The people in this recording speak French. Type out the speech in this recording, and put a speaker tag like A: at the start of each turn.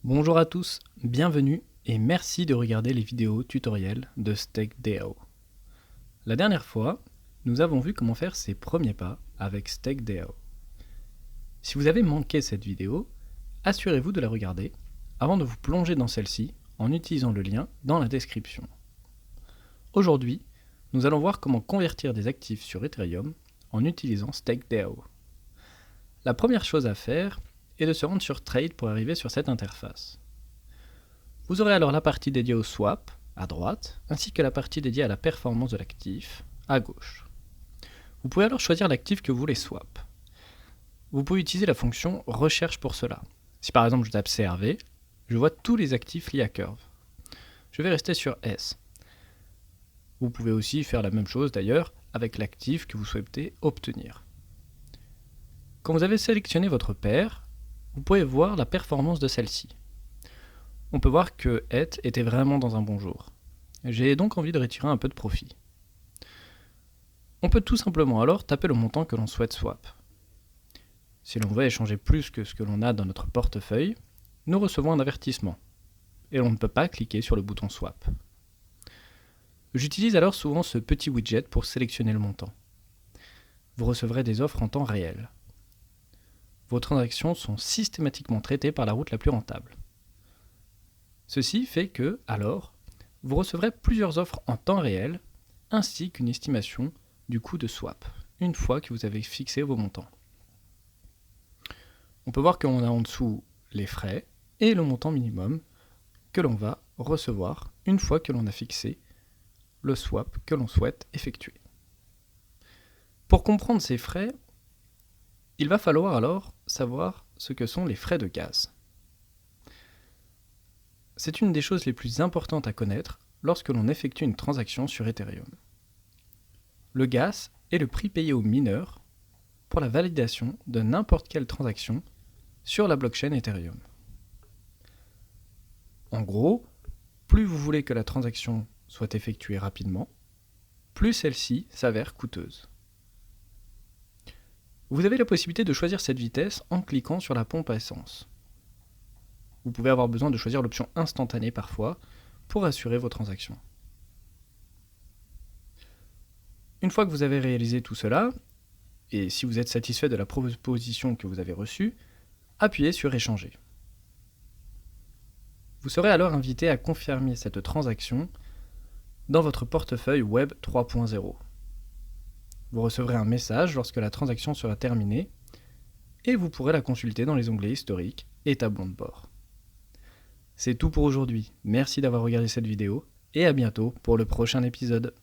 A: Bonjour à tous, bienvenue et merci de regarder les vidéos tutoriels de StakeDAO. La dernière fois, nous avons vu comment faire ses premiers pas avec StakeDAO. Si vous avez manqué cette vidéo, assurez-vous de la regarder avant de vous plonger dans celle-ci en utilisant le lien dans la description. Aujourd'hui, nous allons voir comment convertir des actifs sur Ethereum en utilisant StakeDAO. La première chose à faire est de se rendre sur Trade pour arriver sur cette interface. Vous aurez alors la partie dédiée au swap, à droite, ainsi que la partie dédiée à la performance de l'actif, à gauche. Vous pouvez alors choisir l'actif que vous voulez swap. Vous pouvez utiliser la fonction recherche pour cela. Si par exemple je tape CRV, je vois tous les actifs liés à Curve. Je vais rester sur S. Vous pouvez aussi faire la même chose d'ailleurs avec l'actif que vous souhaitez obtenir. Quand vous avez sélectionné votre paire, vous pouvez voir la performance de celle-ci. On peut voir que ETH était vraiment dans un bon jour. J'ai donc envie de retirer un peu de profit. On peut tout simplement alors taper le montant que l'on souhaite swap. Si l'on veut échanger plus que ce que l'on a dans notre portefeuille, nous recevons un avertissement, et l'on ne peut pas cliquer sur le bouton swap. J'utilise alors souvent ce petit widget pour sélectionner le montant. Vous recevrez des offres en temps réel. Vos transactions sont systématiquement traitées par la route la plus rentable. Ceci fait que, alors, vous recevrez plusieurs offres en temps réel, ainsi qu'une estimation du coût de swap, une fois que vous avez fixé vos montants. On peut voir qu'on a en dessous les frais et le montant minimum que l'on va recevoir une fois que l'on a fixé le swap que l'on souhaite effectuer. Pour comprendre ces frais, il va falloir alors savoir ce que sont les frais de gaz. C'est une des choses les plus importantes à connaître lorsque l'on effectue une transaction sur Ethereum. Le gas est le prix payé aux mineurs pour la validation de n'importe quelle transaction sur la blockchain Ethereum. En gros, plus vous voulez que la transaction soit effectuée rapidement, plus celle-ci s'avère coûteuse. Vous avez la possibilité de choisir cette vitesse en cliquant sur la pompe à essence. Vous pouvez avoir besoin de choisir l'option instantanée parfois pour assurer vos transactions. Une fois que vous avez réalisé tout cela, et si vous êtes satisfait de la proposition que vous avez reçue, appuyez sur Échanger. Vous serez alors invité à confirmer cette transaction dans votre portefeuille Web 3.0. Vous recevrez un message lorsque la transaction sera terminée et vous pourrez la consulter dans les onglets historiques et tableau de bord. C'est tout pour aujourd'hui, merci d'avoir regardé cette vidéo et à bientôt pour le prochain épisode.